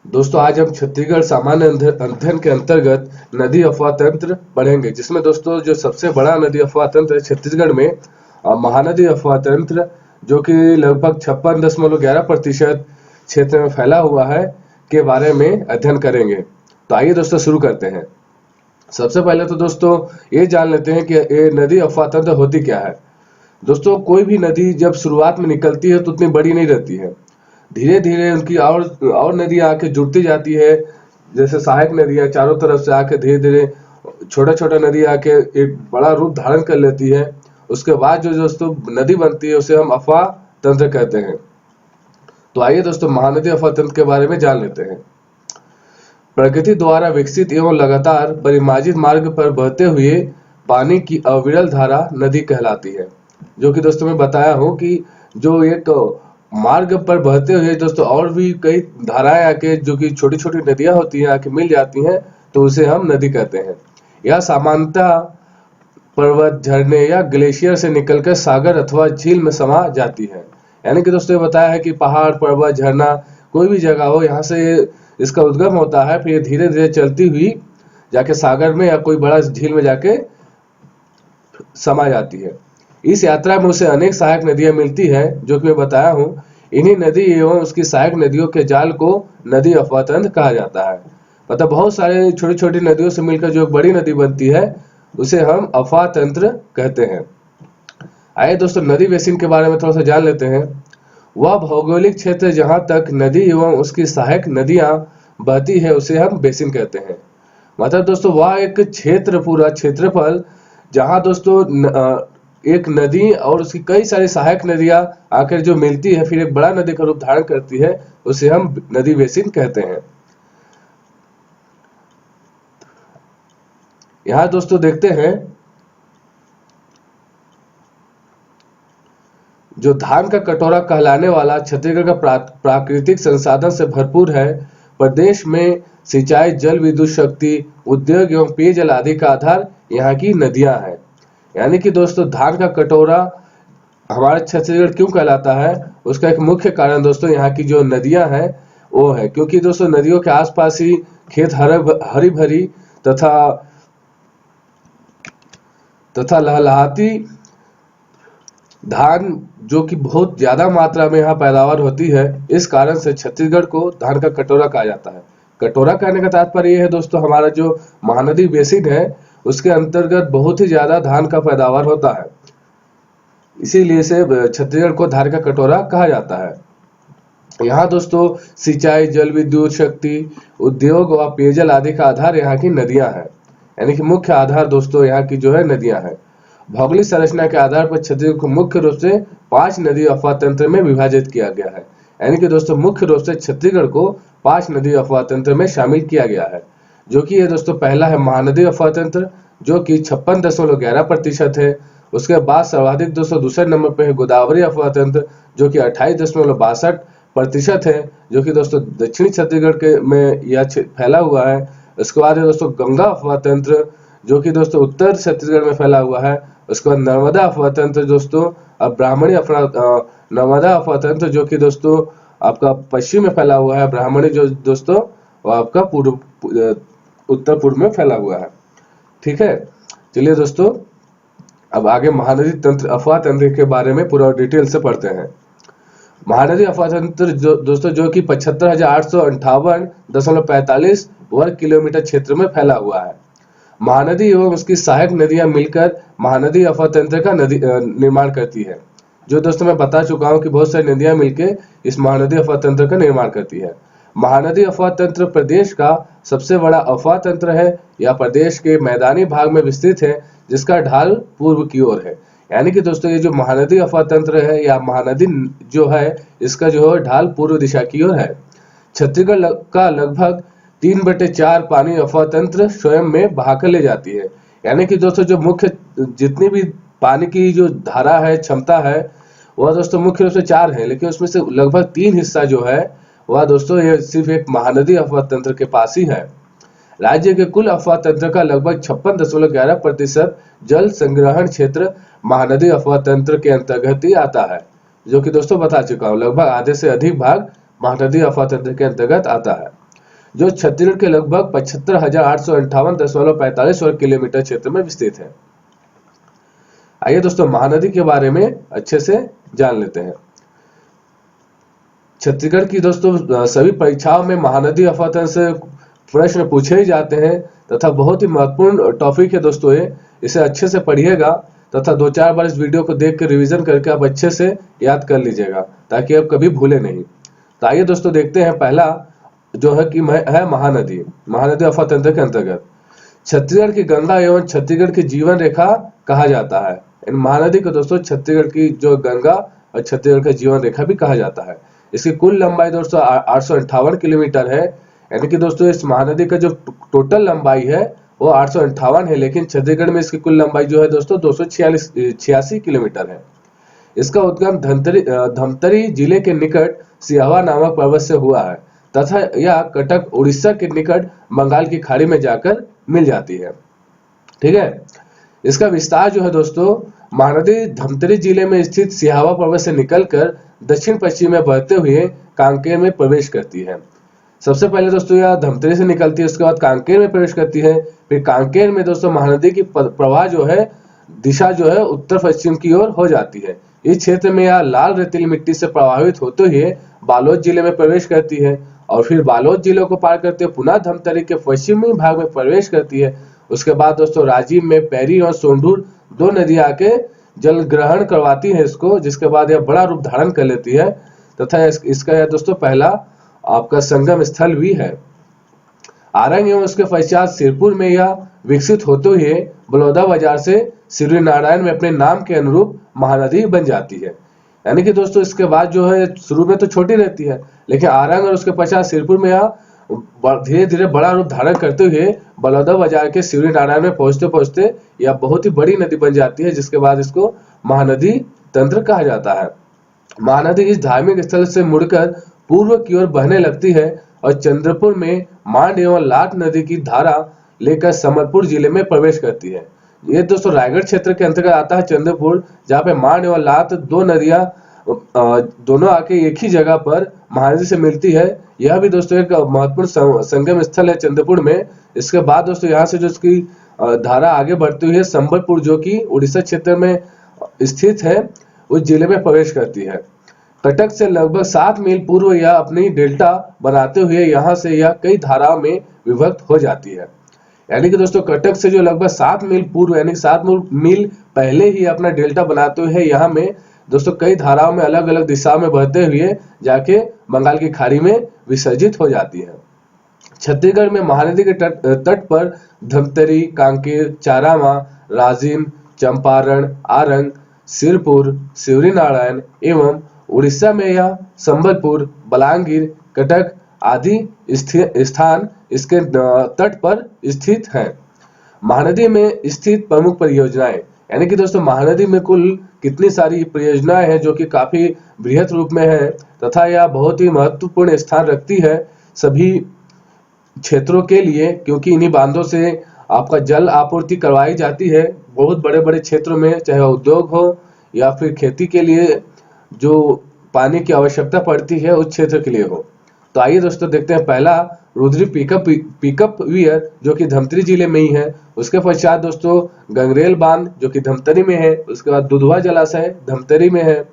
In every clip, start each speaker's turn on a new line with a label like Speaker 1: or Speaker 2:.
Speaker 1: दोस्तों आज हम छत्तीसगढ़ सामान्य अध्ययन के अंतर्गत नदी अफवाह तंत्र पढ़ेंगे, जिसमें दोस्तों जो सबसे बड़ा नदी अफवाह तंत्र है छत्तीसगढ़ में महानदी अफवाह तंत्र, जो कि लगभग 56.11% क्षेत्र में फैला हुआ है, के बारे में अध्ययन करेंगे। तो आइए दोस्तों शुरू करते हैं। सबसे पहले तो दोस्तों ये जान लेते हैं कि ये नदी अफवाह तंत्र होती क्या है। दोस्तों कोई भी नदी जब शुरुआत में निकलती है तो उतनी बड़ी नहीं रहती है, धीरे धीरे उनकी और नदियां आके जुड़ती जाती है। जैसे सहायक नदियां चारों तरफ से आके धीरे धीरे छोटा छोटा नदी आके एक बड़ा रूप धारण कर लेती है। उसके बाद जो दोस्तों नदी बनती है उसे हम अफवाह तंत्र कहते हैं। तो आइए दोस्तों महानदी अफवाह तंत्र के बारे में जान लेते हैं। प्रकृति द्वारा विकसित एवं लगातार परिमार्जित मार्ग पर बहते हुए पानी की अविरल धारा नदी कहलाती है। जो कि दोस्तों मैं बताया हूँ कि जो एक मार्ग पर बहते हुए दोस्तों और भी कई धाराएं आके जो कि छोटी छोटी नदियां होती हैं आके मिल जाती हैं, तो उसे हम नदी कहते हैं। यह सामान्यतः पर्वत, झरने या ग्लेशियर से निकलकर सागर अथवा झील में समा जाती है। यानी कि दोस्तों ये बताया है कि पहाड़, पर्वत, झरना कोई भी जगह हो, यहाँ से इसका उद्गम होता है, फिर धीरे धीरे चलती हुई जाके सागर में या कोई बड़ा झील में जाके समा जाती है। इस यात्रा में उसे अनेक सहायक नदियां मिलती है, जो कि मैं बताया हूँ। इन्हीं नदी एवं उसकी सहायक नदियों के जाल को नदी अफवाह तंत्र कहा जाता है। मतलब बहुत सारे छोटी छोटी नदियों से मिलकर जो एक बड़ी नदी बनती है उसे हम अफवाह तंत्र कहते हैं। आइए दोस्तों नदी बेसिन के बारे में थोड़ा सा जान लेते हैं। वह भौगोलिक क्षेत्र जहां तक नदी एवं उसकी सहायक नदियां बहती है उसे हम बेसिन कहते हैं। मतलब दोस्तों वह एक क्षेत्र, पूरा क्षेत्रफल जहां दोस्तों एक नदी और उसकी कई सारी सहायक नदियां आकर जो मिलती है फिर एक बड़ा नदी का रूप धारण करती है, उसे हम नदी बेसिन कहते हैं। यहाँ दोस्तों देखते हैं जो धान का कटोरा कहलाने वाला छत्तीसगढ़ का प्राकृतिक संसाधन से भरपूर है। प्रदेश में सिंचाई, जल विद्युत शक्ति, उद्योग एवं पेयजल आदि का आधार यहाँ की नदियां हैं। यानी कि दोस्तों धान का कटोरा हमारे छत्तीसगढ़ क्यों कहलाता है, उसका एक मुख्य कारण दोस्तों यहाँ की जो नदियां हैं वो है, क्योंकि दोस्तों नदियों के आसपास ही खेत हरी भरी तथा लहलहाती धान जो कि बहुत ज्यादा मात्रा में यहाँ पैदावार होती है। इस कारण से छत्तीसगढ़ को धान का कटोरा कहा जाता है। कटोरा कहने का तात्पर्य यह है दोस्तों, हमारा जो महानदी बेसिन है उसके अंतर्गत बहुत ही ज्यादा धान का पैदावार होता है, इसीलिए से छत्तीसगढ़ को धान का कटोरा कहा जाता है। यहाँ दोस्तों सिंचाई, जल विद्युत शक्ति, उद्योग व पेयजल आदि का आधार यहाँ की नदियां हैं। यानी कि मुख्य आधार दोस्तों यहाँ की जो है नदियां हैं। भौगोलिक संरचना के आधार पर छत्तीसगढ़ को मुख्य रूप से 5 नदी अफवाह तंत्र में विभाजित किया गया है। यानी कि दोस्तों मुख्य रूप से छत्तीसगढ़ को 5 नदी अफवाह तंत्र में शामिल किया गया है, जो कि ये दोस्तों पहला है महानदी अफवाह तंत्र, जो कि 56.11% है। उसके बाद सर्वाधिक दोस्तों दूसरे नंबर पे है गोदावरी अफवाह तंत्र, जो कि 28.62% है, जो कि दोस्तों दक्षिणी छत्तीसगढ़ के में यह फैला हुआ है। उसके बाद है दोस्तों गंगा अफवाह तंत्र, जो कि दोस्तों उत्तर छत्तीसगढ़ में फैला हुआ है। उसके बाद नर्मदा अफवाह तंत्र दोस्तों अब नर्मदा अफवाह तंत्र, जो कि दोस्तों आपका पश्चिम में फैला हुआ है। ब्राह्मणी जो दोस्तों वो आपका उत्तर पूर्व में फैला हुआ है। ठीक है, चलिए दोस्तों अब आगे महानदी तंत्र अफवाह तंत्र के बारे में पूरा डिटेल से पढ़ते हैं। महानदी अफवाह तंत्र दोस्तों जो कि 75,858.45 वर्ग किलोमीटर क्षेत्र में फैला हुआ है। महानदी एवं उसकी सहायक नदियां मिलकर महानदी अफवाह तंत्र का निर्माण करती है। जो दोस्तों मैं बता चुका हूं कि बहुत सारी नदियां मिलकर इस महानदी अफवाह तंत्र का निर्माण करती है। महानदी अफवाह तंत्र प्रदेश का सबसे बड़ा अफवाह तंत्र है। यह प्रदेश के मैदानी भाग में विस्तृत है, जिसका ढाल पूर्व की ओर है। यानी कि दोस्तों ये जो महानदी अफवाह तंत्र है या महानदी जो है, इसका जो है ढाल पूर्व दिशा की ओर है। छत्तीसगढ़ का लगभग 3/4 पानी अफवाह तंत्र स्वयं में बहाकर ले जाती है। यानी कि दोस्तों जो मुख्य जितनी भी पानी की जो धारा है, क्षमता है, वह दोस्तों मुख्य रूप से 4 है, लेकिन उसमें से लगभग 3 हिस्सा जो है वह दोस्तों ये सिर्फ एक महानदी अफवाह तंत्र के पास ही है। राज्य के कुल अफवाह तंत्र का लगभग 56.11% जल संग्रहण क्षेत्र महानदी अफवाह तंत्र के अंतर्गत ही आता है, जो कि दोस्तों बता चुका हूँ। लगभग आधे से अधिक भाग महानदी अफवाह तंत्र के अंतर्गत आता है। जो छत्तीसगढ़ के लगभग 75,858.45 वर्ग किलोमीटर क्षेत्र में विस्तृत है। आइए दोस्तों महानदी के बारे में अच्छे से जान लेते हैं। छत्तीसगढ़ की दोस्तों सभी परीक्षाओं में महानदी अफवाह से प्रश्न पूछे ही जाते हैं तथा बहुत ही महत्वपूर्ण टॉपिक है दोस्तों ये। इसे अच्छे से पढ़िएगा तथा 2-4 बार इस वीडियो को देख कर रिविजन करके आप अच्छे से याद कर लीजिएगा ताकि आप कभी भूले नहीं। तो आइए दोस्तों देखते हैं। पहला जो है कि है महानदी। महानदी अफवाह तंत्र के अंतर्गत छत्तीसगढ़ की गंगा एवं छत्तीसगढ़ की जीवन रेखा कहा जाता है। इन महानदी को दोस्तों छत्तीसगढ़ की जो गंगा और छत्तीसगढ़ का जीवन रेखा भी कहा जाता है। इसकी कुल लंबाई दोस्तों 858 किलोमीटर है। यानी कि दोस्तों इस महानदी का जो टोटल लंबाई है वो 858 है, लेकिन छत्तीसगढ़ में इसकी कुल लंबाई जो है दोस्तों 286 किलोमीटर है। इसका उद्गम धमतरी जिले के निकट सिहावा नामक पर्वत से हुआ है तथा यह कटक उड़ीसा के निकट बंगाल की खाड़ी में जाकर मिल जाती है। ठीक है, इसका विस्तार जो है दोस्तों महानदी धमतरी जिले में स्थित सिहावा पर्वत से निकलकर दक्षिण पश्चिम में बढ़ते हुए कांकेर में प्रवेश करती है। सबसे पहले दोस्तों यह धमतरी से निकलती है, उसके बाद कांकेर में प्रवेश करती है। फिर कांकेर में दोस्तों महानदी की प्रवाह जो है दिशा जो है उत्तर पश्चिम की ओर हो जाती है। इस क्षेत्र में यह लाल रेतीली मिट्टी से प्रभावित होते हुए बालोद जिले में प्रवेश करती है और फिर बालोद जिले को पार करते हुए पुनः धमतरी के पश्चिमी भाग में प्रवेश करती है। उसके बाद दोस्तों राजिम में पैरी और सोंढूर दो नदियां आके जल ग्रहण करवाती है इसको, जिसके बाद यह बड़ा रूप धारण कर लेती है तथा इसका यह दोस्तों पहला आपका संगम स्थल भी है। आरंग एवं उसके पश्चात सिरपुर में यह विकसित होते हुए बलौदा बाजार से श्री नारायण में अपने नाम के अनुरूप महानदी बन जाती है। यानी कि दोस्तों इसके बाद जो है शुरू में तो छोटी रहती है, लेकिन आरंग और उसके पश्चात सिरपुर में यह धीरे धीरे बड़ा रूप धारण करते हुए बलौदा बाजार के शिवरी नारायण में पहुंचते पहुंचते यह बहुत ही बड़ी नदी बन जाती है, जिसके बाद इसको महानदी तंत्र कहा जाता है। महानदी इस धार्मिक स्थल से मुड़कर पूर्व की ओर बहने लगती है और चंद्रपुर में मांड एवं लाट नदी की धारा लेकर समलपुर जिले में प्रवेश करती है। ये दोस्तों रायगढ़ क्षेत्र के अंतर्गत आता है चंद्रपुर, जहाँ पे मांड एवं लाट दो नदियां दोनों आके एक ही जगह पर महानदी से मिलती है। यह भी दोस्तों एक महत्वपूर्ण संगम स्थल है चंद्रपुर में। इसके बाद दोस्तों यहाँ से जो इसकी धारा आगे बढ़ती हुई है संबलपुर जो कि उड़ीसा क्षेत्र में स्थित है उस जिले में प्रवेश करती है। कटक से लगभग 7 मील पूर्व यह अपनी डेल्टा बनाते हुए यहाँ से यह कई धाराओं में विभक्त हो जाती है। यानी कि दोस्तों कटक से जो लगभग 7 मील पूर्व यानी 7 मील पहले ही अपना डेल्टा बनाते हुए यहाँ में दोस्तों कई धाराओं में अलग अलग दिशाओं में बहते हुए जाके बंगाल की खाड़ी में विसर्जित हो जाती है। छत्तीसगढ़ में महानदी के तट पर धमतरी, कांकेर, चारामा, राजिम, चंपारण, आरंग, सिरपुर, शिवरी नारायण एवं उड़ीसा में यह संबलपुर, बलांगीर, कटक आदि स्थान इसके तट पर स्थित हैं। महानदी में स्थित प्रमुख परियोजनाएं, यानी कि दोस्तों महानदी में कुल कितनी सारी परियोजनाएं हैं जो कि काफी बृहत रूप में है तथा यह बहुत ही महत्वपूर्ण स्थान रखती है सभी क्षेत्रों के लिए, क्योंकि इन्हीं बांधों से आपका जल आपूर्ति करवाई जाती है बहुत बड़े बड़े क्षेत्रों में, चाहे उद्योग हो या फिर खेती के लिए जो पानी की आवश्यकता पड़ती है उस क्षेत्र के लिए हो। तो आइए दोस्तों देखते हैं पहला रुद्री पिकअप वियर जो कि धमतरी जिले में ही है। उसके पश्चात दोस्तों गंगरेल बांध जो कि धमतरी में है। उसके बाद दुधवा जलाशय धमतरी में है।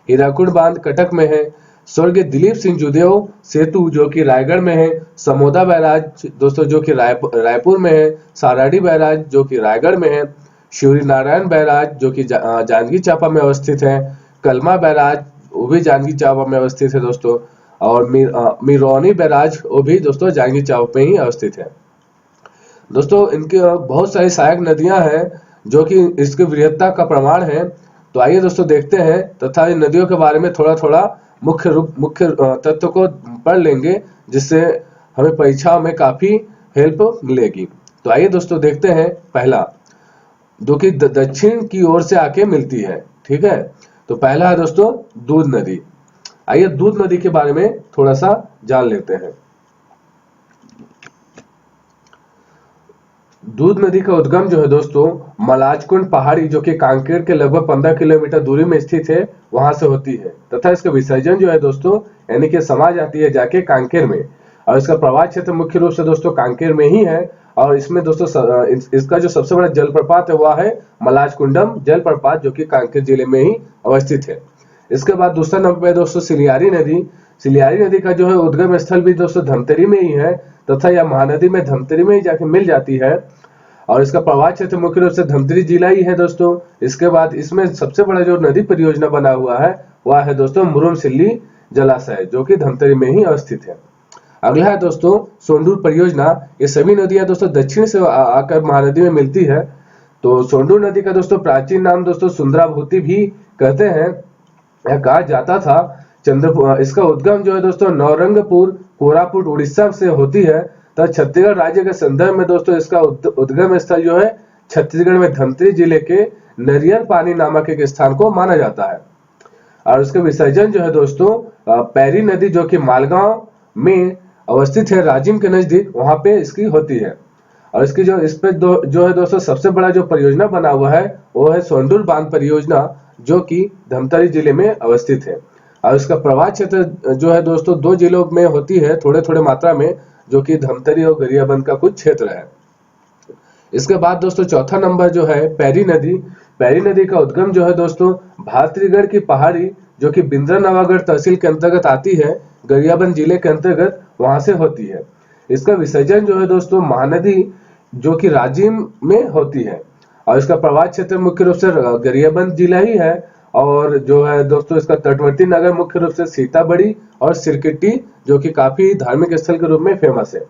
Speaker 1: हीराकुंड बांध कटक में है। स्वर्गीय दिलीप सिंह जुदेव सेतु जो कि रायगढ़ में है। समोदा बैराज दोस्तों जो कि रायपुर में है। साराडी बैराज जो कि रायगढ़ में है। शिवरी नारायण बैराज जो कि जांजगीर चांपा में अवस्थित है। कलमा बैराज वो भी जांजगीर चांपा में अवस्थित है दोस्तों, और मिरौनी बैराज वो भी दोस्तों जांजगीर चांपा में ही अवस्थित है। दोस्तों इनके बहुत सारी सहायक नदियां हैं जो कि इसकी वृहत्ता का प्रमाण है। तो आइए दोस्तों देखते हैं तथा इन नदियों के बारे में थोड़ा थोड़ा मुख्य तत्व को पढ़ लेंगे, जिससे हमें परीक्षा में काफी हेल्प मिलेगी। तो आइए दोस्तों देखते हैं पहला जो कि दक्षिण की ओर से आके मिलती है। ठीक है, तो पहला है दोस्तों दूध नदी। आइए दूध नदी के बारे में थोड़ा सा जान लेते हैं। दूध नदी का उद्गम जो है दोस्तों मलाजकुंड पहाड़ी जो कि कांकेर के लगभग 15 किलोमीटर दूरी में स्थित है वहां से होती है तथा इसका विसर्जन जो है दोस्तों यानी कि समा जाती है जाके कांकेर में। और इसका प्रवाह क्षेत्र मुख्य रूप से दोस्तों कांकेर में ही है। और इसमें दोस्तों इसका जो सबसे बड़ा जलप्रपात है वह है मलाजकुंडम जलप्रपात, जो कि कांकेर जिले में ही अवस्थित है। इसके बाद दूसरा नंबर पे दोस्तों सिलियारी नदी। सिलियारी नदी का जो है उद्गम स्थल भी दोस्तों धमतरी में ही है, तथा यह महानदी में धमतरी में ही जाके मिल जाती है। और इसका प्रवाह क्षेत्र मुख्य रूप से धमतरी जिला ही है दोस्तों। इसके बाद इसमें सबसे बड़ा जो नदी परियोजना बना हुआ है वह है दोस्तों मुरुम सिल्ली जलाशय, जो कि धमतरी में ही अवस्थित है। अगला है दोस्तों सोंडूर परियोजना। ये सभी नदियां दोस्तों दक्षिण से आकर महानदी में मिलती है। तो सोंडूर नदी का दोस्तों प्राचीन नाम दोस्तों सुंदराभूति भी कहते हैं, यह कहा जाता था। इसका उद्गम जो है दोस्तों नवरंगपुर कोरापुट उड़ीसा से होती है, तथा छत्तीसगढ़ राज्य के संदर्भ में दोस्तों इसका उद्गम स्थल जो है छत्तीसगढ़ में धमतरी जिले के नरियल पानी नामक एक स्थान को माना जाता है। और इसका विसर्जन जो है दोस्तों पैरी नदी, जो कि मालगांव में अवस्थित है राजिम के नजदीक, वहां पे इसकी होती है। और इसकी जो इस पे जो है दोस्तों सबसे बड़ा जो परियोजना बना हुआ है वो है सोंडूर बांध परियोजना, जो कि धमतरी जिले में अवस्थित है। और इसका प्रवाह क्षेत्र जो है दोस्तों 2 जिलों में होती है थोड़े थोड़े मात्रा में, जो कि धमतरी और गरियाबंद का कुछ क्षेत्र है। इसके बाद दोस्तों चौथा नंबर जो है पैरी नदी। पैरी नदी का उद्गम जो है दोस्तों भातरीगढ़ की पहाड़ी, जो कि बिंद्रा नवागढ़ तहसील के अंतर्गत आती है, गरियाबंद जिले के अंतर्गत, वहां से होती है। इसका विसर्जन जो है दोस्तों महानदी, जो कि राजिम में होती है। और इसका प्रवाह क्षेत्र मुख्य रूप से गरियाबंद जिला ही है। और जो है दोस्तों इसका तटवर्ती नगर मुख्य रूप से सीताबड़ी और सिरकिट्टी, जो कि काफी धार्मिक स्थल के रूप में फेमस है।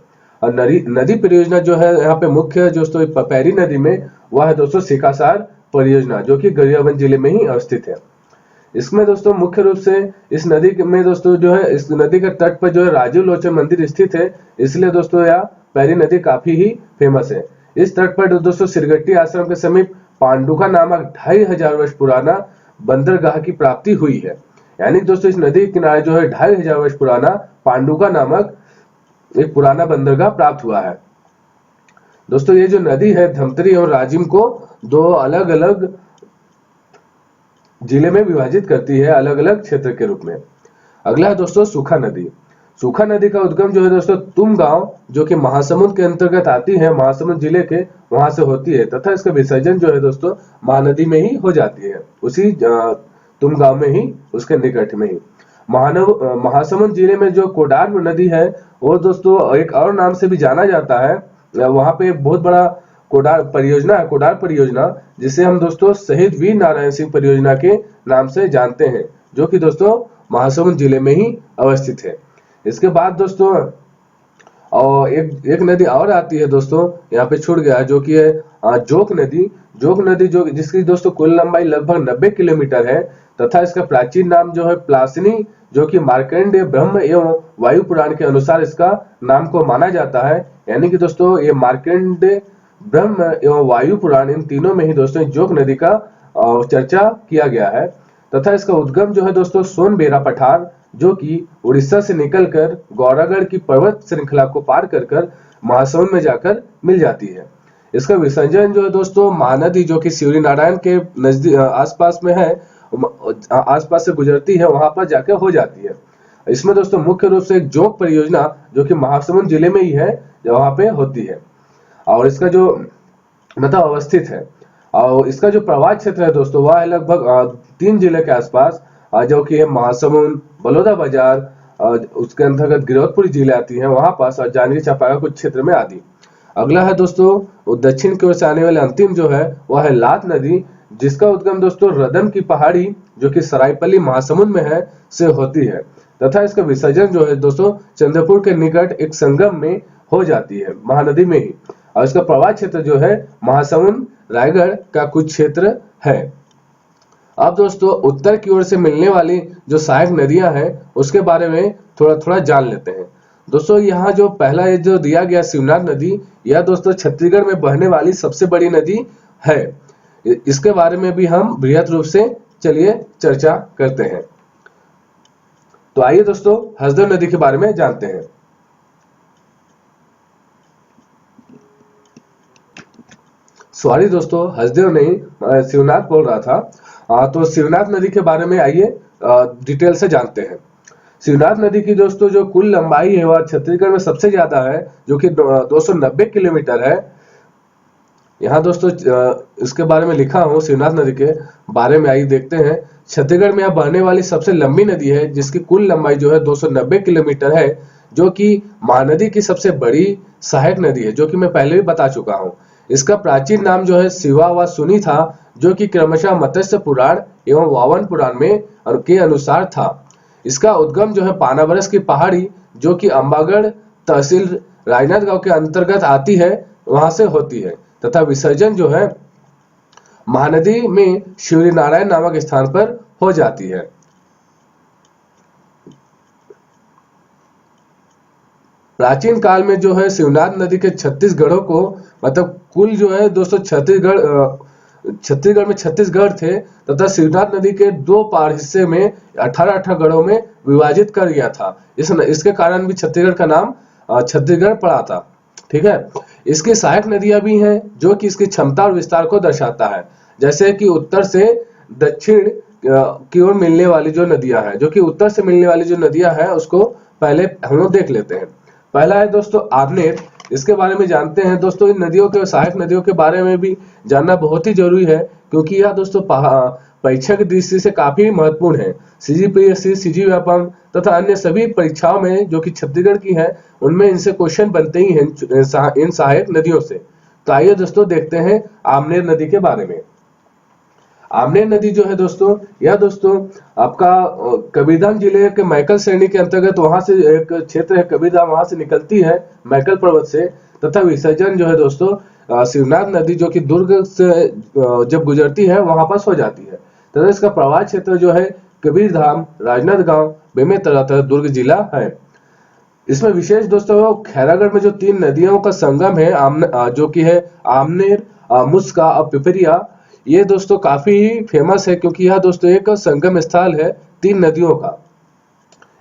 Speaker 1: और नदी परियोजना जो है यहाँ पे मुख्य दोस्तों पैरी नदी में, वह है दोस्तों सिकासार परियोजना, जो कि गरियाबंद जिले में ही अवस्थित है। इसमें दोस्तों मुख्य रूप से इस नदी में दोस्तों जो है इस नदी के तट पर जो है राजीव लोचन मंदिर स्थित है, इसलिए दोस्तों यह पैरी नदी काफी ही फेमस है। इस तट पर दोस्तों सिरगट्टी आश्रम के समीप पांडुका नामक 2500 वर्ष पुराना बंदरगाह की प्राप्ति हुई है। यानी दोस्तों इस नदी के किनारे जो है 2500 वर्ष पुराना पांडुका नामक एक पुराना बंदरगाह प्राप्त हुआ है। दोस्तों ये जो नदी है धमतरी और राजिम को 2 अलग अलग जिले में विभाजित करती है, अलग अलग क्षेत्र के रूप में। अगला है दोस्तों सूखा नदी। सूखा नदी का उद्गम जो है दोस्तों तुम गांव, जो कि महासमुंद के अंतर्गत आती है, महासमुंद जिले के, वहां से होती है, तथा इसका विसर्जन जो है दोस्तों महानदी में ही हो जाती है, उसी तुम गांव में ही, उसके निकट में ही। महासमुंद जिले में जो कोडार नदी है वो दोस्तों एक और नाम से भी जाना जाता है। वहां पे बहुत बड़ा कोडार परियोजना, जिसे हम दोस्तों शहीद वीर नारायण सिंह परियोजना के नाम से जानते हैं, जो कि दोस्तों महासमुंद जिले में ही अवस्थित है। इसके बाद दोस्तों और एक नदी और आती है दोस्तों, यहाँ पे छूट गया, जो कि है जोक नदी। जोक नदी जो जिसकी दोस्तों कुल लंबाई लगभग 90 किलोमीटर है, तथा इसका प्राचीन नाम जो है प्लासिनी, जो कि मार्कंडेय ब्रह्म एवं वायु पुराण के अनुसार इसका नाम को माना जाता है। यानी कि दोस्तों ये मार्कंडेय ब्रह्म एवं वायु पुराण, इन तीनों में ही दोस्तों जोक नदी का चर्चा किया गया है। तथा इसका उद्गम जो है दोस्तों सोनबेरा पठार, जो कि उड़ीसा से निकलकर गौरागढ़ की पर्वत श्रृंखला को पार कर महासमुंद में जाकर मिल जाती है। इसका विसर्जन जो है दोस्तों महानदी, जो कि शिवरी नारायण के नजदीक आसपास में है, आसपास से गुजरती है, वहां पर जाकर हो जाती है। इसमें दोस्तों मुख्य रूप से एक जोक परियोजना, जो कि महासमुंद जिले में ही है, वहां पे होती है, और इसका जो मतलब अवस्थित है। और इसका जो प्रवाह क्षेत्र है दोस्तों वह है लगभग 3 जिले के आसपास, जो कि है महासमुंद, बलौदा बाजार, उसके अंतर्गत गिरौदपुरी जिले आती है वहां पास, और जांजगीर चांपा कुछ क्षेत्र में आदि। अगला है दोस्तों दक्षिण की ओर से आने वाले अंतिम जो है वह है लात नदी, जिसका उद्गम दोस्तों रदम की पहाड़ी, जो कि सरायपल्ली महासमुंद में है, से होती है, तथा इसका विसर्जन जो है दोस्तों चंद्रपुर के निकट एक संगम में हो जाती है, महानदी में ही। और इसका प्रवाह क्षेत्र जो है महासमुंद रायगढ़ का कुछ क्षेत्र है। अब दोस्तों उत्तर की ओर से मिलने वाली जो सहायक नदियां हैं उसके बारे में थोड़ा थोड़ा जान लेते हैं। दोस्तों यहाँ जो पहला ये जो दिया गया शिवनाथ नदी, यह दोस्तों छत्तीसगढ़ में बहने वाली सबसे बड़ी नदी है। इसके बारे में भी हम बृहद रूप से चलिए चर्चा करते हैं। तो आइए दोस्तों हसदेव नदी के बारे में जानते हैं। सॉरी दोस्तों, हसदेव नहीं, शिवनाथ बोल रहा था। तो शिवनाथ नदी के बारे में आइए डिटेल से जानते हैं। शिवनाथ नदी की दोस्तों जो कुल लंबाई है वह छत्तीसगढ़ में सबसे ज्यादा है, जो कि 290 किलोमीटर है। यहाँ दोस्तों इसके बारे में लिखा हूँ, शिवनाथ नदी के बारे में, आइए देखते हैं। छत्तीसगढ़ में यह बहने वाली सबसे लंबी नदी है, जिसकी कुल लंबाई जो है 290 किलोमीटर है, जो कि महानदी की सबसे बड़ी सहायक नदी है, जो कि मैं पहले भी बता चुका हूँ। इसका प्राचीन नाम जो है शिवा व सुनी था, जो कि क्रमशः मत्स्य पुराण एवं वामन पुराण में के अनुसार था। इसका उद्गम जो है पानाबरस की पहाड़ी, जो कि अंबागढ़ तहसील राजनांदगांव के अंतर्गत आती है, वहां से होती है, तथा विसर्जन जो है महानदी में शिवरी नारायण नामक स्थान पर हो जाती है। प्राचीन काल में जो है शिवनाथ नदी के 36 गढ़ों को, मतलब कुल जो है दोस्तों छत्तीसगढ़ में 36 गढ़ थे, तथा शिवनाथ नदी के दो पार हिस्से में 18 गढ़ों में विभाजित कर गया था। इसके कारण भी छत्तीसगढ़ का नाम छत्तीसगढ़ पड़ा था। ठीक है। इसकी सहायक नदियां भी हैं, जो कि इसकी क्षमता और विस्तार को दर्शाता है। जैसे कि उत्तर से दक्षिण की ओर मिलने वाली जो नदियां हैं, जो कि उत्तर से मिलने वाली जो नदियां हैं, उसको पहले हम लोग देख लेते हैं। पहला है दोस्तों आमनेर। इसके बारे में जानते हैं दोस्तों। इन नदियों के, सहायक नदियों के बारे में भी जानना बहुत ही जरूरी है, क्योंकि यह दोस्तों परीक्षा की दृष्टि से काफी महत्वपूर्ण है। सीजीपीएससी, सीजीव्यापम तथा अन्य सभी परीक्षाओं में जो कि छत्तीसगढ़ की है, उनमें इनसे क्वेश्चन बनते ही हैं इन सहायक नदियों से। तो आइए दोस्तों देखते हैं आमनेर नदी के बारे में। आमनेर नदी जो है दोस्तों, यह दोस्तों आपका कबीरधाम जिले के मैकल श्रेणी के अंतर्गत, वहां से एक क्षेत्र है कबीरधाम, वहां से निकलती है मैकल पर्वत से, तथा विसर्जन जो है दोस्तों शिवनाथ नदी जो कि दुर्ग से जब गुजरती है वहां पास हो जाती है, तथा इसका प्रवाह क्षेत्र जो है कबीरधाम, राजनांदगांव, बेमेतरा तथा दुर्ग जिला है। इसमें विशेष दोस्तों खैरागढ़ में जो 3 नदियों का संगम है, जो कि है आमनेर, मुस्का और पिपरिया, ये दोस्तों काफी फेमस है, क्योंकि यह दोस्तों एक संगम स्थल है 3 नदियों का।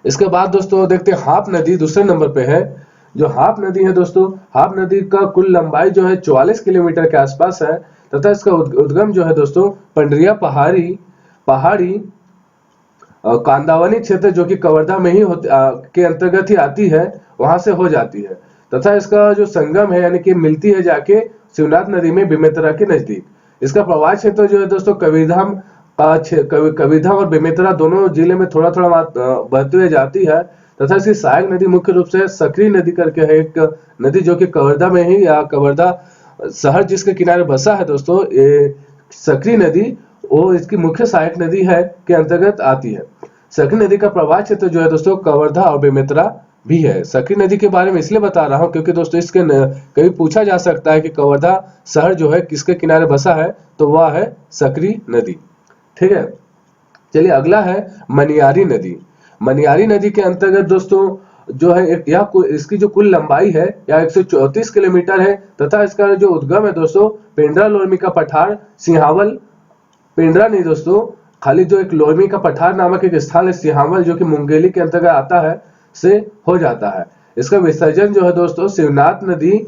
Speaker 1: इसके बाद दोस्तों देखते हैं हाप नदी दूसरे नंबर पे है। जो हाप नदी है दोस्तों, हाप नदी का कुल लंबाई जो है 44 किलोमीटर के आसपास है, तथा इसका उद्गम जो है दोस्तों पंडरिया पहाड़ी कांदावनी क्षेत्र, जो कि कवर्धा में ही के अंतर्गत ही आती है, वहां से हो जाती है, तथा इसका जो संगम है यानी कि मिलती है जाके शिवनाथ नदी में बेमेतरा के नजदीक। इसका प्रवाह क्षेत्र जो है दोस्तों कबीरधाम और बेमेतरा दोनों जिले में थोड़ा थोड़ा बहते हुए जाती है, तथा इसकी सहायक नदी मुख्य रूप से सकरी नदी करके है एक नदी, जो कि कवर्धा में ही, या कवर्धा शहर जिसके किनारे बसा है दोस्तों, ये सकरी नदी, वो इसकी मुख्य सहायक नदी है के अंतर्गत आती है। सकरी नदी का प्रवाह क्षेत्र जो है दोस्तों कवर्धा और बेमेतरा भी है। सकरी नदी के बारे में इसलिए बता रहा हूं क्योंकि दोस्तों इसके कभी पूछा जा सकता है कि कवर्धा शहर जो है किसके किनारे बसा है, तो वह है सकरी नदी। ठीक है। चलिए अगला है मनियारी नदी। मनियारी नदी के अंतर्गत दोस्तों जो है इसकी जो कुल लंबाई है यह 134 किलोमीटर है, तथा इसका जो उद्गम है दोस्तों पेंड्रा लोरमी का पठार सिंहावल, पेंड्रा नहीं दोस्तों, खाली जो एक लोरमी का पठार नामक एक स्थान है सिंहावल, जो कि मुंगेली के अंतर्गत आता है, से हो जाता है। इसका विसर्जन जो है दोस्तों शिवनाथ नदी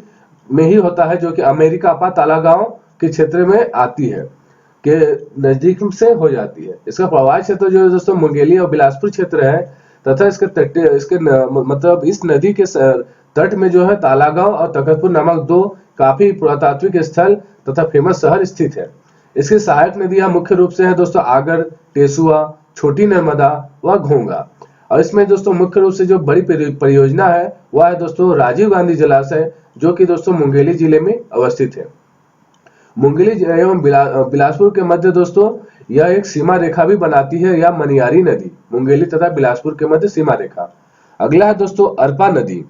Speaker 1: में ही होता है, जो कि अमेरिका अपा तालागांव के क्षेत्र में आती है, के नजदीक से हो जाती है। इसका प्रवाह क्षेत्र जो है दोस्तों मुंगेली और बिलासपुर क्षेत्र है, तथा मतलब इस नदी के तट में जो है तालागांव और तखतपुर नामक 2 काफी पुरातात्विक स्थल तथा फेमस शहर स्थित है। इसकी सहायक नदियां मुख्य रूप से है दोस्तों आगर, टेसुआ, छोटी नर्मदा व घोंगा। और इसमें दोस्तों मुख्य रूप से जो बड़ी परियोजना है वह है दोस्तों राजीव गांधी जलाशय, जो कि दोस्तों मुंगेली जिले में अवस्थित है। मुंगेली एवं बिलासपुर के मध्य दोस्तों यह एक सीमा रेखा भी बनाती है, या मनियारी नदी मुंगेली तथा बिलासपुर के मध्य सीमा रेखा। अगला है दोस्तों अरपा नदी।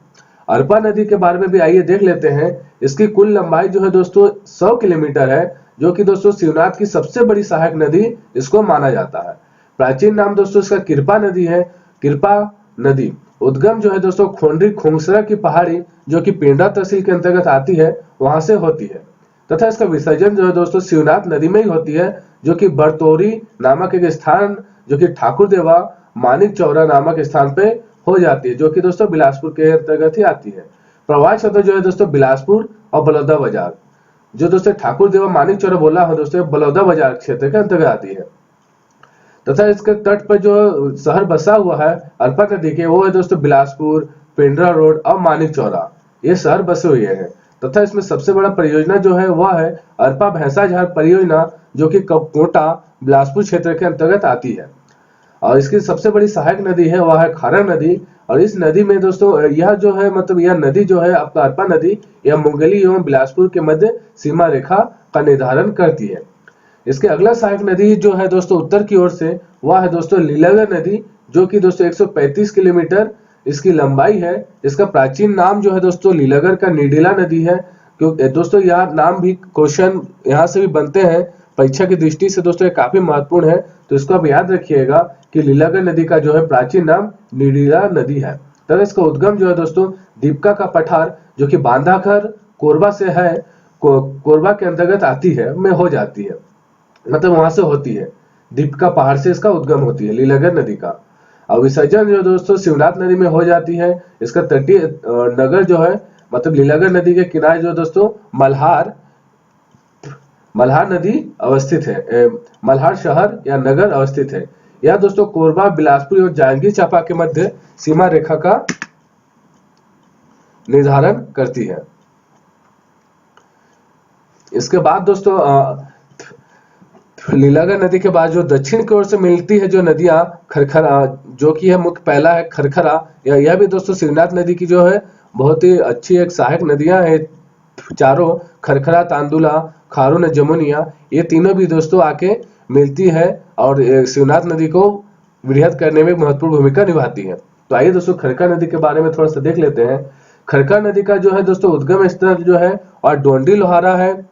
Speaker 1: अरपा नदी के बारे में भी आइए देख लेते हैं। इसकी कुल लंबाई जो है दोस्तों 100 किलोमीटर है, जो कि दोस्तों शिवनाथ की सबसे बड़ी सहायक नदी इसको माना जाता है। प्राचीन नाम दोस्तों इसका कृपा नदी है। कृपा नदी उद्गम जो है दोस्तों खोंडरी खोंगसरा की पहाड़ी, जो कि पेंड्रा तहसील के अंतर्गत आती है, वहां से होती है, तथा इसका विसर्जन जो है दोस्तों शिवनाथ नदी में ही होती है, जो कि बरतौरी नामक एक स्थान, जो कि ठाकुर देवा मानिक चौरा नामक स्थान पे हो जाती है, जो कि दोस्तों बिलासपुर के अंतर्गत ही आती है। प्रवाह क्षेत्र जो है दोस्तों बिलासपुर और बलौदा बाजार, जो दोस्तों ठाकुर देवा मानिक चौरा बोला है दोस्तों, बलौदा बाजार क्षेत्र के अंतर्गत आती है। तथा इसके तट पर जो शहर बसा हुआ है अरपा नदी के, वो है दोस्तों बिलासपुर, पेंड्रा रोड और मानिक चौरा, ये शहर बसे हुए हैं। तथा इसमें सबसे बड़ा परियोजना जो है वह है अरपा भैंसा झार परियोजना, जो कि कोटा बिलासपुर क्षेत्र के अंतर्गत आती है। और इसकी सबसे बड़ी सहायक नदी है वह है खारा नदी। और इस नदी में दोस्तों यह जो है मतलब यह नदी जो है आपका अरपा नदी, यह मुंगेली एवं बिलासपुर के मध्य सीमा रेखा का निर्धारण करती है। इसके अगला सहायक नदी जो है दोस्तों उत्तर की ओर से, वह है दोस्तों लीलागर नदी, जो कि दोस्तों 135 किलोमीटर इसकी लंबाई है। इसका प्राचीन नाम जो है दोस्तों लीलागर का निडिला नदी है। क्योंकि दोस्तों यह नाम भी क्वेश्चन यहाँ से भी बनते हैं परीक्षा की दृष्टि से दोस्तों, ये काफी महत्वपूर्ण है, तो इसको आप याद रखिएगा कि लीलागर नदी का जो है प्राचीन नाम निडिला नदी है। तथा इसका उद्गम जो है दोस्तों दीपका का पठार, जो कि बांधाघर कोरबा से है, कोरबा के अंतर्गत आती है में हो जाती है, मतलब वहां से होती है, दीपका पहाड़ से इसका उद्गम होती है लीलागर नदी का। और विसर्जन जो दोस्तों शिवनाथ नदी में हो जाती है। इसका तटीय नगर जो है मतलब लीलागर नदी के किनारे जो दोस्तों मल्हार नदी अवस्थित है, मल्हार शहर या नगर अवस्थित है। यह दोस्तों कोरबा, बिलासपुर और जांजगीर चांपा के मध्य सीमा रेखा का निर्धारण करती है। इसके बाद दोस्तों लीलागर नदी के बाद जो दक्षिण की ओर से मिलती है जो नदियां, खरखरा जो कि है मुख्य, पहला है खरखरा, यह भी दोस्तों शिवनाथ नदी की जो है बहुत ही अच्छी एक सहायक नदियां है चारों, खरखरा, तांदुला, खारून, जमुनिया, ये तीनों भी दोस्तों आके मिलती है और शिवनाथ नदी को वृहद करने में महत्वपूर्ण भूमिका निभाती है। तो आइए दोस्तों खरखरा नदी के बारे में थोड़ा सा देख लेते हैं। खरखरा नदी का जो है दोस्तों उद्गम स्थल जो है और डोंडी लोहारा है,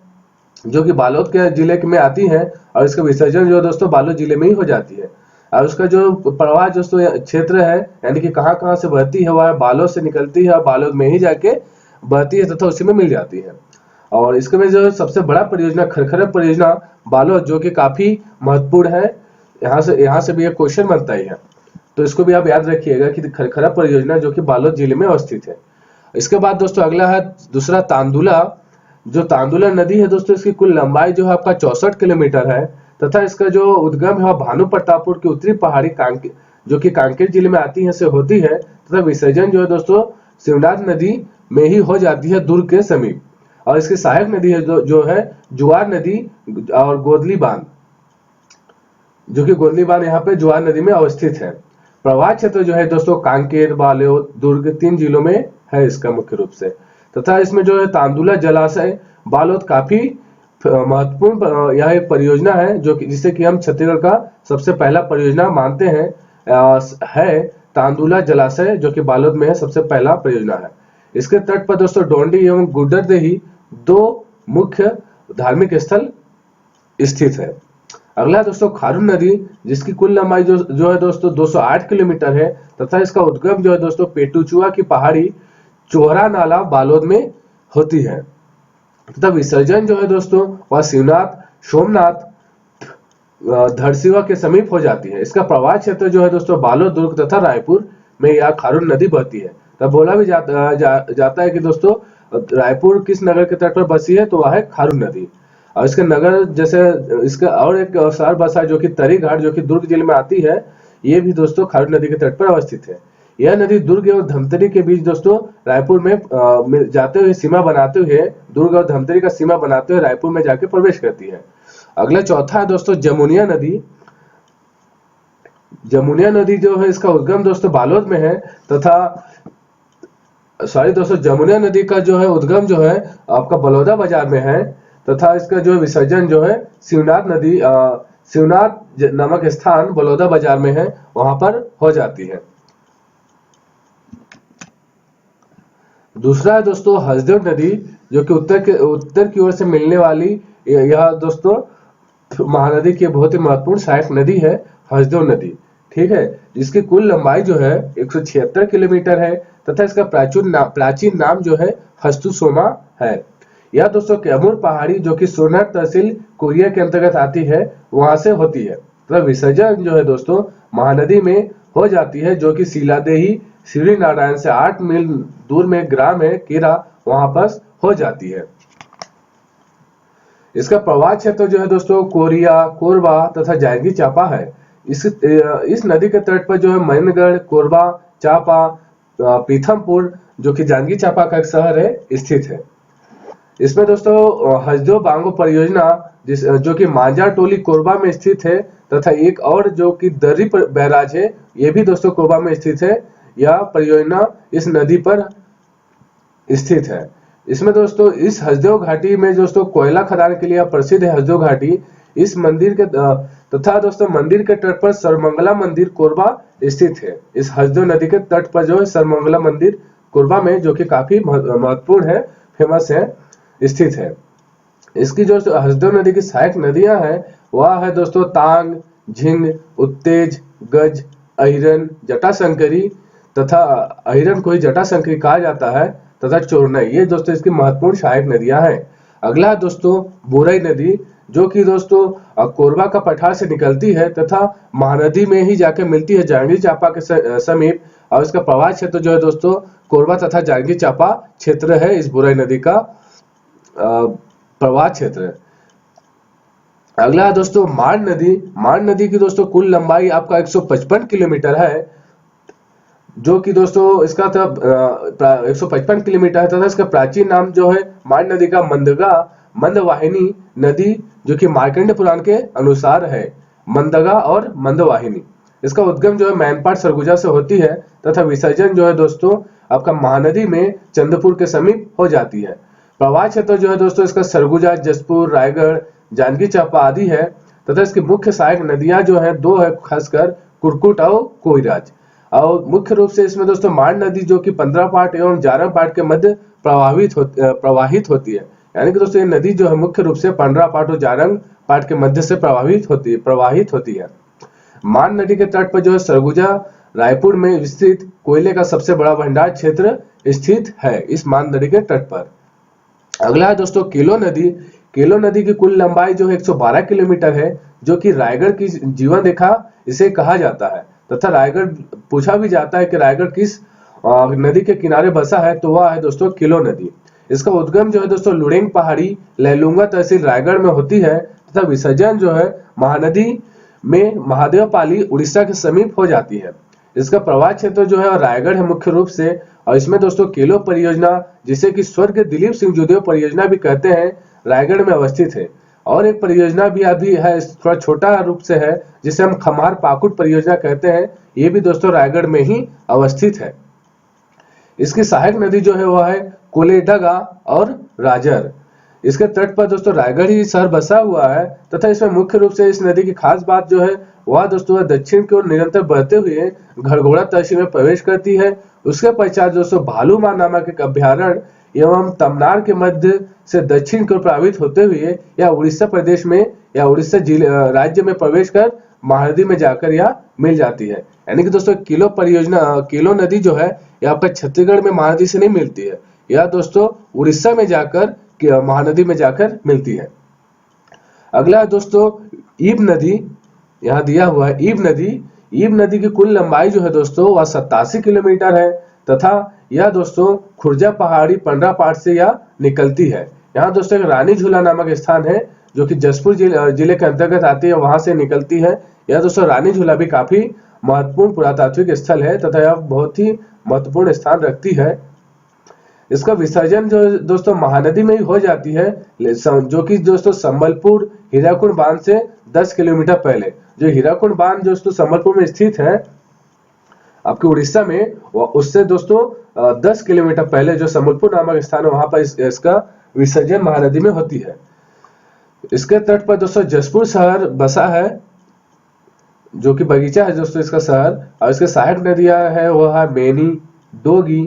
Speaker 1: जो कि बालोद के जिले में आती है, और इसका विसर्जन जो है दोस्तों बालोद जिले में ही हो जाती है। और उसका जो प्रवाह दोस्तों क्षेत्र है, यानी कि कहाँ कहाँ से बहती है, वह बालोद से निकलती है और बालोद में ही जाके बहती है तथा उसी में मिल जाती है। और इसके में जो सबसे बड़ा परियोजना खरखरा परियोजना बालोद, जो कि काफी महत्वपूर्ण है, यहाँ से भी एक क्वेश्चन बनता ही है, तो इसको भी आप याद रखिएगा कि खरखरा परियोजना जो कि बालोद जिले में अवस्थित है। इसके बाद दोस्तों अगला है दूसरा तांदुला। जो तांदुला नदी है दोस्तों, इसकी कुल लंबाई जो है आपका 64 किलोमीटर है, तथा इसका जो उद्गम है भानु प्रतापपुर की उत्तरी पहाड़ी जो कि कांकेर जिले में आती है से होती है, तथा विसर्जन जो है दोस्तों शिवनाथ नदी में ही हो जाती है दुर्ग के समीप। और इसकी सहायक नदी है जो है जुआर नदी और गोदली बांध, जो कि गोदली बांध यहाँ पे जुआर नदी में अवस्थित है। प्रवाह क्षेत्र जो है दोस्तों कांकेर, बालोद, दुर्ग 3 जिलों में है इसका मुख्य रूप से। तथा इसमें जो है तांदुला जलाशय बालोद काफी महत्वपूर्ण यह एक परियोजना है, जो कि जिसे कि हम छत्तीसगढ़ का सबसे पहला परियोजना मानते हैं, है तांदुला जलाशय, जो कि बालोद में है, सबसे पहला परियोजना है। इसके तट पर दोस्तों डोंडी एवं गुड्डरदेही 2 मुख्य धार्मिक स्थल स्थित है। अगला दोस्तों खारून नदी, जिसकी कुल लंबाई जो है दोस्तों 208 किलोमीटर है, तथा इसका उद्गम जो है दोस्तों पेटुचुआ की पहाड़ी चोहरा नाला बालोद में होती है, तथा विसर्जन जो है दोस्तों वह शिवनाथ, सोमनाथ, धरसीवा के समीप हो जाती है। इसका प्रवाह क्षेत्र जो है दोस्तों बालोद, दुर्ग तथा रायपुर में यह खारून नदी बहती है। तब बोला भी जाता है कि दोस्तों रायपुर किस नगर के तट पर बसी है, तो वह है खारून नदी। और इसके नगर जैसे इसका और एक शहर बसा जो कि तरीघाट, जो कि दुर्ग जिले में आती है, ये भी दोस्तों खारून नदी के तट पर अवस्थित है। यह नदी दुर्ग और धमतरी के बीच दोस्तों रायपुर में जाते हुए सीमा बनाते हुए, दुर्ग और धमतरी का सीमा बनाते हुए रायपुर में जाके प्रवेश करती है। अगला चौथा है दोस्तों जमुनिया नदी। जमुनिया नदी जो है इसका उद्गम दोस्तों बालोद में है, तथा सॉरी दोस्तों जमुनिया नदी का जो है उद्गम जो है आपका बलौदा बाजार में है, तथा इसका जो विसर्जन जो है शिवनाथ नामक स्थान बलौदा बाजार में है, वहां पर हो जाती है। दूसरा है दोस्तों हसदेव नदी, जो कि उत्तर की ओर से मिलने वाली यह दोस्तों महानदी की बहुत ही महत्वपूर्ण सहायक नदी है, हसदेव नदी, ठीक है, जिसकी कुल लंबाई जो है 176 किलोमीटर है, तथा इसका प्राचीन नाम जो है हस्तुसोमा है। यह दोस्तों कैमूर पहाड़ी, जो कि सोनार तहसील कोरिया के अंतर्गत आती है, वहां से होती है। तथा विसर्जन जो है दोस्तों महानदी में हो जाती है, जो कि सीलादेही श्री नारायण से 8 मील दूर में ग्राम है केरा, वहां पर हो जाती है। इसका प्रवाह क्षेत्र जो है दोस्तों कोरिया, कोरबा तथा जांजगीर चांपा है। इस नदी के तट पर जो है महेंद्रगढ़, कोरबा, चांपा, पीथमपुर जो कि जांजगीर चांपा का एक शहर है स्थित है। इसमें दोस्तों हसदेव बांगो परियोजना जो कि मांझा टोली कोरबा में स्थित है, तथा एक और जो कि दर्री बैराज है, ये भी दोस्तों कोरबा में स्थित है। यह परियोजना इस नदी पर स्थित है। इसमें दोस्तों इस हसदेव घाटी में दोस्तों कोयला खदान के लिए प्रसिद्ध है हसदेव घाटी। इस मंदिर के तथा दोस्तों मंदिर के तट पर सर्वमंगला मंदिर कोरबा स्थित है। इस हसदेव नदी के तट पर जो है सर्वमंगला मंदिर कोरबा में, जो कि काफी महत्वपूर्ण है, फेमस है, स्थित है। इसकी जो हसदेव नदी की सहायक नदियां हैं वह है दोस्तों तांग, झिंग, उत्तेज, गज, अहिरन, जटाशंकरी, तथा अहिरन को ही जटाशंकरी कहा जाता है, तथा चोरनई। ये दोस्तों इसकी महत्वपूर्ण सहायक नदियां हैं। अगला है दोस्तों बुरई नदी, जो कि दोस्तों कोरबा का पठार से निकलती है तथा महानदी में ही जाकर मिलती है जांजगीर चांपा के समीप। और इसका प्रवाह क्षेत्र जो है दोस्तों कोरबा तथा जांजगीर चांपा क्षेत्र है इस बुरई नदी का प्रवाह क्षेत्र। अगला है दोस्तों मांड नदी। मांड नदी की दोस्तों कुल लंबाई आपका 155 किलोमीटर है, जो कि दोस्तों इसका 155 किलोमीटर है, तथा इसका प्राचीन नाम जो है मांड नदी का मंदवाहिनी नदी, जो कि मार्कंडेय पुराण के अनुसार है मंदगा और मंदवाहिनी। इसका उद्गम जो है मैनपाट सरगुजा से होती है, तथा विसर्जन जो है दोस्तों आपका महानदी में चंद्रपुर के समीप हो जाती है। प्रवाह क्षेत्र जो है दोस्तों इसका सरगुजा, जसपुर, रायगढ़, जांजगीर चांपा आदि है, तथा इसकी मुख्य सहायक नदियां जो है दो है, खासकर कुरकुट और कोइराज। और मुख्य रूप से इसमें दोस्तों मांड नदी जो कि 15 पाट एवं 11 पाट के मध्य प्रवाहित होती है। यानी कि दोस्तों ये नदी जो है मुख्य रूप से 15 पाट और 11 पाट के मध्य से प्रवाहित होती है। मांड नदी के तट पर जो है सरगुजा रायपुर में स्थित कोयले का सबसे बड़ा भंडार क्षेत्र स्थित है इस मांड नदी के तट पर। अगला है दोस्तों केलो नदी। केलो नदी की कुल लंबाई जो है 112 किलोमीटर है, जो कि रायगढ़ की जीवन रेखा इसे कहा जाता है, तथा रायगढ़ पूछा भी जाता है कि रायगढ़ किस नदी के किनारे बसा है, तो वह है दोस्तों केलो नदी। इसका उद्गम जो है दोस्तों लुड़ेंग पहाड़ी लैलूंगा तहसील रायगढ़ में होती है, तथा विसर्जन जो है महानदी में महादेवपाली उड़ीसा के समीप हो जाती है। इसका प्रवाह क्षेत्र जो है रायगढ़ है मुख्य रूप से। और इसमें दोस्तों केलो परियोजना, जिसे कि स्वर्ग दिलीप सिंह जोदेव परियोजना भी कहते हैं, रायगढ़ में अवस्थित है। और एक परियोजना भी अभी है, थोड़ा छोटा रूप से है, जिसे हम खमार पाकुड़ परियोजना कहते हैं। ये भी दोस्तों रायगढ़ में ही अवस्थित है। इसकी सहायक नदी जो है वह है कोलेडगा और राजर। इसके तट पर दोस्तों रायगढ़ ही शहर बसा हुआ है, तथा इसमें मुख्य रूप से इस नदी की खास बात जो है वह दोस्तों दक्षिण की ओर निरंतर बढ़ते हुए घरघोड़ा तहसील में प्रवेश करती है। उसके पश्चात दोस्तों भालूमार नामक एक अभ्यारण्य एवं तमनार के मध्य से दक्षिण की ओर प्रवाहित होते हुए या उड़ीसा प्रदेश में या उड़ीसा राज्य में प्रवेश कर महानदी में जाकर यह मिल जाती है। यानी कि दोस्तों केलो नदी जो है यह आपका छत्तीसगढ़ में महानदी से नहीं मिलती है, यह दोस्तों उड़ीसा में जाकर महानदी में जाकर मिलती है। अगला है दोस्तों ईब नदी, यहाँ दिया हुआ है ईब नदी। ईब नदी की कुल लंबाई जो है दोस्तों वह 87 किलोमीटर है, तथा यह दोस्तों खुर्जा पहाड़ी 15 पाट से यह निकलती है। यहाँ दोस्तों एक रानी झूला नामक स्थान है, जो कि जसपुर जिले के अंतर्गत आती है, वहां से निकलती है। यह दोस्तों रानी झूला भी काफी महत्वपूर्ण पुरातात्विक स्थल है, तथा यह बहुत ही महत्वपूर्ण स्थान रखती है। इसका विसर्जन जो दोस्तों महानदी में ही हो जाती है, जो कि दोस्तों संबलपुर हीराकुंड बांध से 10 किलोमीटर पहले। जो हीराकुंड बांध दोस्तों संबलपुर में स्थित है आपके उड़ीसा में, उससे दोस्तों 10 किलोमीटर पहले जो संबलपुर नामक स्थान है वहां पर इसका विसर्जन महानदी में होती है। इसके तट पर दोस्तों जसपुर शहर बसा है, जो कि बगीचा है दोस्तों इसका शहर। और इसके सहायक नदियां है वह है मेनी, डोगी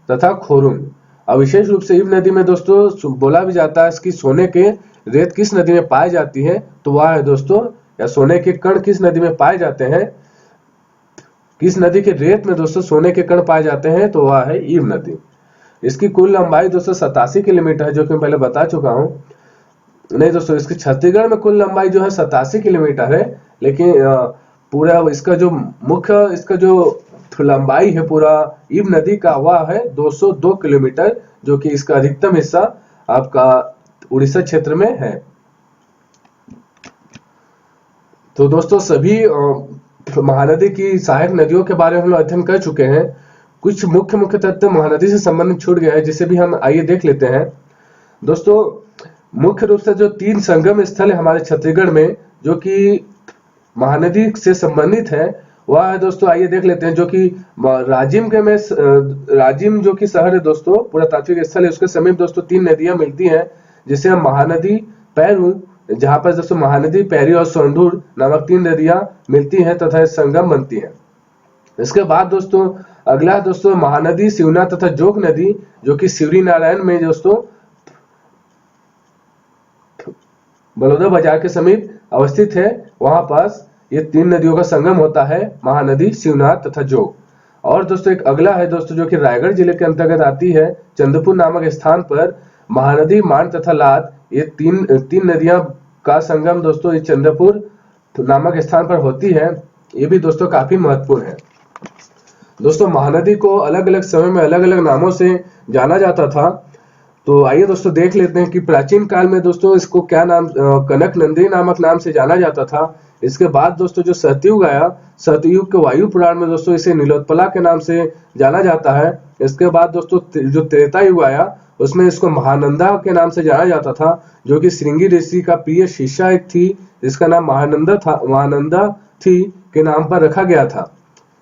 Speaker 1: तथा खोरुंग। और विशेष रूप से ईब नदी में दोस्तों बोला भी जाता है इसकी सोने के रेत किस नदी में पाए जाती है, तो वह है दोस्तों या सोने के कण किस नदी में पाए जाते हैं, किस नदी के रेत में दोस्तों सोने के कण पाए जाते हैं, तो वह है ईब नदी। इसकी कुल लंबाई दोस्तों 87 किलोमीटर है, जो कि मैं पहले बता चुका हूं। नहीं दोस्तों, इसकी छत्तीसगढ़ में कुल लंबाई जो है 87 किलोमीटर है, लेकिन पूरा इसका जो मुख्य इसका जो लंबाई है पूरा ईब नदी का वह है 202 किलोमीटर, जो कि इसका अधिकतम हिस्सा आपका उड़ीसा क्षेत्र में है। तो दोस्तों सभी महानदी की सहायक नदियों के बारे में हम लोग अध्ययन कर चुके हैं। कुछ मुख्य तथ्य महानदी से संबंधित छूट गया है, जिसे भी हम आइए देख लेते हैं। दोस्तों, मुख्य रूप से जो 3 संगम स्थल है हमारे छत्तीसगढ़ में जो कि महानदी से संबंधित है, वह है दोस्तों, आइए देख लेते हैं। जो कि राजिम के में राजिम जो कि शहर है दोस्तों, पुरातात्विक स्थल है, उसके समीप दोस्तों 3 नदियां मिलती हैं, जिसे हम महानदी पैरू, जहां पर दोस्तों महानदी पैरी और सोंढूर नामक 3 नदियां मिलती हैं तथा संगम बनती हैं। इसके बाद दोस्तों अगला है दोस्तों महानदी शिवना तथा जोग नदी, जो कि शिवरी नारायण में दोस्तों बलौदा बाजार के समीप अवस्थित है। वहां पास ये 3 नदियों का संगम होता है, महानदी, शिवनाथ तथा जोग। और दोस्तों एक अगला है दोस्तों जो कि रायगढ़ जिले के अंतर्गत आती है, चंद्रपुर नामक स्थान पर महानदी, मान तथा लाद, ये तीन नदियां का संगम दोस्तों इस चंद्रपुर नामक स्थान पर होती है। ये भी दोस्तों काफी महत्वपूर्ण है। दोस्तों महानदी को अलग अलग समय में अलग अलग नामों से जाना जाता था। तो आइए दोस्तों देख लेते हैं कि प्राचीन काल में दोस्तों इसको क्या नाम, कनक नंदी नामक नाम से जाना जाता था। इसके बाद दोस्तों जो सतयुग आया, सतयुग के वायु पुराण में दोस्तों इसे नीलोत्पला के नाम से जाना जाता है। इसके बाद दोस्तों जो त्रेता युग आया, उसमें इसको महानंदा के नाम से जाना जाता था, जो कि श्रृंगी ऋषि का प्रिय शिष्या एक थी, जिसका नाम महानंदा थी के नाम पर रखा गया था।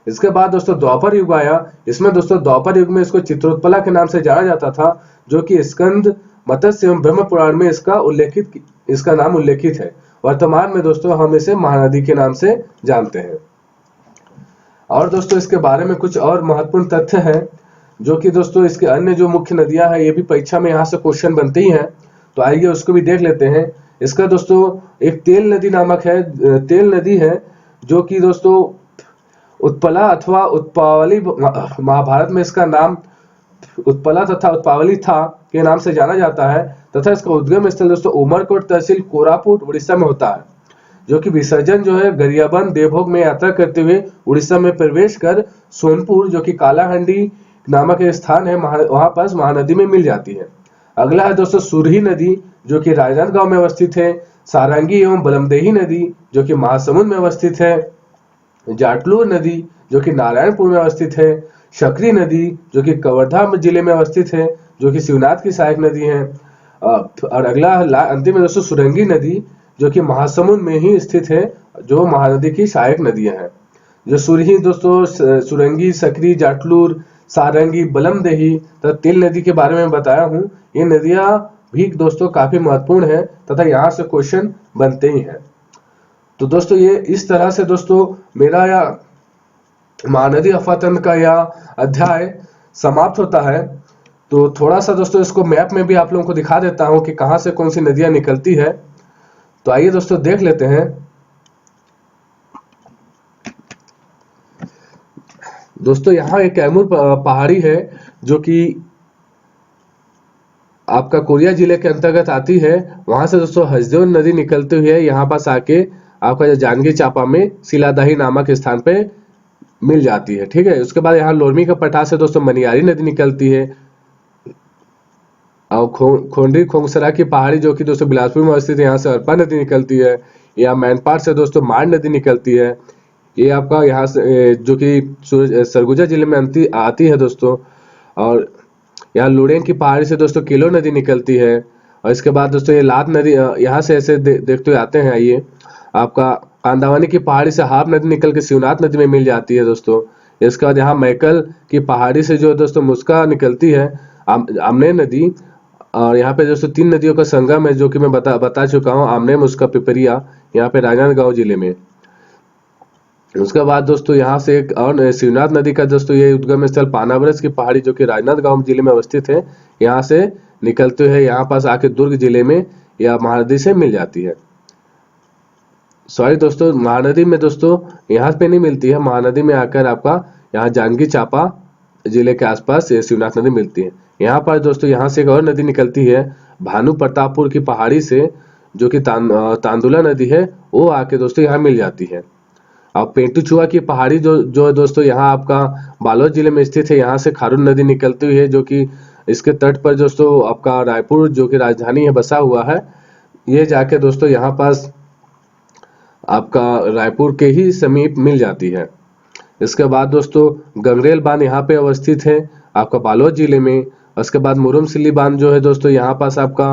Speaker 1: इसके बाद दोस्तों द्वापर युग आया। इसमें दोस्तों द्वापर युग में इसको चित्रोत्पला के नाम से जाना जाता था, जो कि स्कंद, मत्स्य एवं ब्रह्म पुराण में इसका नाम उल्लेखित है। वर्तमान में दोस्तों हम इसे महानदी के नाम से जानते हैं। और दोस्तों इसके बारे में कुछ और महत्वपूर्ण तथ्य हैं, जो कि दोस्तों इसके अन्य जो मुख्य नदियां हैं, ये भी परीक्षा में यहाँ से क्वेश्चन बनते ही हैं। तो आइए उसको भी देख लेते हैं। इसका दोस्तों एक तेल नदी नामक है, तेल नदी है, जो कि दोस्तों उत्पला अथवा उत्पावली, महाभारत में इसका नाम उत्पला तथा उत्पावली था के नाम से जाना जाता है। तथा इसका उद्गम स्थल दोस्तों उमरकोट तहसील कोरापुट उड़ीसा में होता है, जो कि विसर्जन जो है गरियाबंद देवभोग में यात्रा करते हुए उड़ीसा में प्रवेश कर सोनपुर, जो कि कालाहंडी नामक एक स्थान है, वहां पास महानदी में मिल जाती है। अगला है दोस्तों सुरही नदी, जो कि राजनांदगांव में अवस्थित है। सारंगी एवं बलमदेही नदी, जो कि महासमुंद में अवस्थित है। जाटलूर नदी, जो कि नारायणपुर में अवस्थित है। शकरी नदी, जो कि कवर्धा जिले में अवस्थित है, जो कि शिवनाथ की सहायक नदी है। और अगला अंतिम में दोस्तों सुरंगी नदी, जो कि महासमुंद में ही स्थित है, जो महानदी की सहायक नदियां हैं। जो सुरही दोस्तों, सुरंगी, सकरी, जाटलूर, सारंगी, बलमदेही तथा तिल नदी के बारे में बताया हूँ। ये नदियां भी दोस्तों काफी महत्वपूर्ण है तथा यहाँ से क्वेश्चन बनते ही हैं। तो दोस्तों ये इस तरह से दोस्तों मेरा या महानदी अफवाह का यह अध्याय समाप्त होता है। तो थोड़ा सा दोस्तों इसको मैप में भी आप लोगों को दिखा देता हूं कि कहां से कौन सी नदियां निकलती है। तो आइए दोस्तों देख लेते हैं। दोस्तों यहाँ एक कैमूर पहाड़ी है, जो कि आपका कोरिया जिले के अंतर्गत आती है। वहां से दोस्तों हसदेव नदी निकलती हुई है, यहाँ पास आके आपका जांजगीर चांपा में सिलादाही नामक स्थान पे मिल जाती है। ठीक है, उसके बाद यहाँ लोरमी का पठार से दोस्तों मनियारी नदी निकलती है। और खोंडी खोंगसरा की पहाड़ी, जो कि दोस्तों बिलासपुर में स्थित है, यहाँ से अरपा नदी निकलती है। या मैनपाट से दोस्तों मार नदी निकलती है। ये आपका यहाँ से जो कि सरगुजा जिले में आती है दोस्तों। और यहाँ लुड़ेन की पहाड़ी से दोस्तों किलो नदी निकलती है। और इसके बाद दोस्तों ये लात नदी यहाँ से ऐसे देखते हुए आते हैं। आइए, आपका कांदावनी की पहाड़ी से हाप नदी निकल के शिवनाथ नदी में मिल जाती है दोस्तों। इसके बाद यहाँ मैकल की पहाड़ी से जो दोस्तों मुस्का निकलती है, आमने नदी। और यहाँ पे दोस्तों 3 नदियों का संगम है, जो कि मैं बता चुका हूँ, आमने, मुस्का, पिपरिया, यहाँ पे राजनांदगांव जिले में। उसके बाद दोस्तों यहाँ से एक और शिवनाथ नदी का दोस्तों ये उद्गम स्थल पानावरस की पहाड़ी, जो कि राजनांदगांव जिले में अवस्थित है, यहाँ से निकलते हुए यहाँ पास आके दुर्ग जिले में या महानदी से मिल जाती है। सॉरी दोस्तों, महानदी में दोस्तों यहाँ पे नहीं मिलती है, महानदी में आकर आपका यहाँ जांजगीर चांपा जिले के आसपास शिवनाथ नदी मिलती है। यहाँ पर दोस्तों यहाँ से एक और नदी निकलती है भानु प्रतापपुर की पहाड़ी से, जो कि तांदुला नदी है, वो आके दोस्तों यहाँ मिल जाती है। अब पेंटुचुआ की पहाड़ी जो दोस्तों यहाँ आपका बालोद जिले में स्थित है, यहाँ से खारून नदी निकलती हुई है, जो कि इसके तट पर दोस्तों आपका रायपुर, जो कि राजधानी है, बसा हुआ है। ये जाके दोस्तों यहाँ पास आपका रायपुर के ही समीप मिल जाती है। इसके बाद दोस्तों गंगरेल बांध यहाँ पे अवस्थित है आपका बालोद जिले में। उसके बाद मुरुमसिल्ली बांध जो है दोस्तों यहाँ पास आपका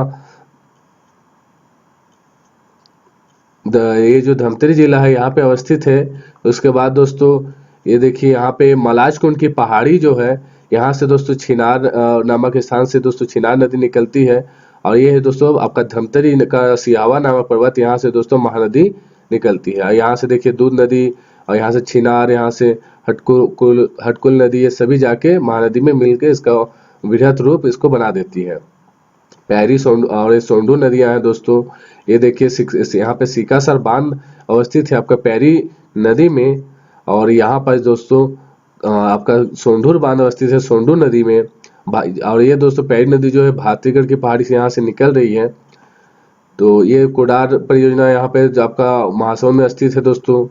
Speaker 1: ये जो धमतरी जिला है यहाँ पे अवस्थित है। उसके बाद दोस्तों ये देखिए यहाँ पे मलाजकुंड की पहाड़ी जो है, यहाँ से दोस्तों छिनार नामक स्थान से दोस्तों छिनार नदी निकलती है। और ये है दोस्तों आपका धमतरी का सियावा नामक पर्वत, यहाँ से दोस्तों महानदी निकलती है। यहाँ से देखिए दूध नदी और यहाँ से छिनार, यहाँ से हटकुल नदी, ये सभी जाके महानदी में मिलके इसका वृहत रूप इसको बना देती है। पैरी और सोंडू नदियां हैं दोस्तों। ये देखिए यहाँ पे सिकासर बांध अवस्थित है आपका पैरी नदी में। और यहाँ पर दोस्तों आपका सोंढूर बांध अवस्थित है सोंडू नदी में। और ये दोस्तों पैरी नदी जो है भातीगढ़ की पहाड़ी से यहाँ से निकल रही है। तो ये कोडार परियोजना यहाँ पे आपका महासमुंद में स्थित है दोस्तों।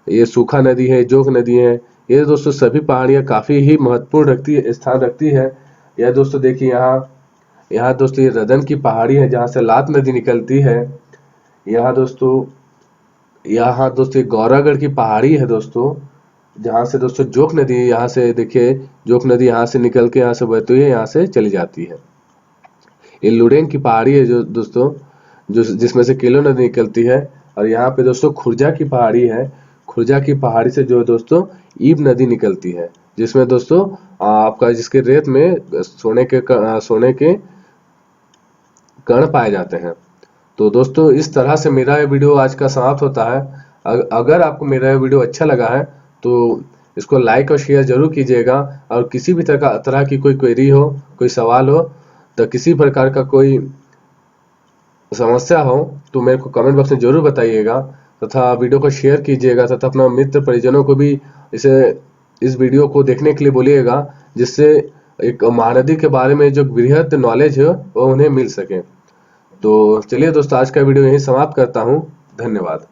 Speaker 1: ये सूखा नदी है, जोक नदी है। ये दोस्तों सभी पहाड़ियाँ काफी ही महत्वपूर्ण स्थान रखती है। यह दोस्तों देखिए यहाँ दोस्तों ये रदन की पहाड़ी है जहाँ से लात नदी निकलती है। यहाँ दोस्तों ये गौरागढ़ की पहाड़ी है दोस्तों, जहाँ से दोस्तों जोक नदी, यहाँ से देखिए जोक नदी यहाँ से निकल के यहाँ से बहती है, यहाँ से चली जाती है। ये लुडेंग की पहाड़ी है जो दोस्तों जिसमें से केलो नदी निकलती है। और यहाँ पे दोस्तों खुर्जा की पहाड़ी है। खुर्जा की पहाड़ी से जो दोस्तों ईब नदी निकलती है, जिसमें दोस्तों आपका जिसके रेत में सोने के कण पाए जाते हैं। तो दोस्तों इस तरह से मेरा ये वीडियो आज का समाप्त होता है। अगर आपको मेरा ये वीडियो अच्छा लगा है तो इसको लाइक और शेयर जरूर कीजिएगा। और किसी भी तरह की कोई क्वेरी हो, कोई सवाल हो, तो किसी प्रकार का कोई समस्या हो तो मेरे को कमेंट बॉक्स में जरूर बताइएगा। तथा वीडियो को शेयर कीजिएगा तथा अपना मित्र परिजनों को भी इस वीडियो को देखने के लिए बोलिएगा, जिससे एक महानदी के बारे में जो बृहद नॉलेज है वो उन्हें मिल सके। तो चलिए दोस्तों आज का वीडियो यहीं समाप्त करता हूँ। धन्यवाद।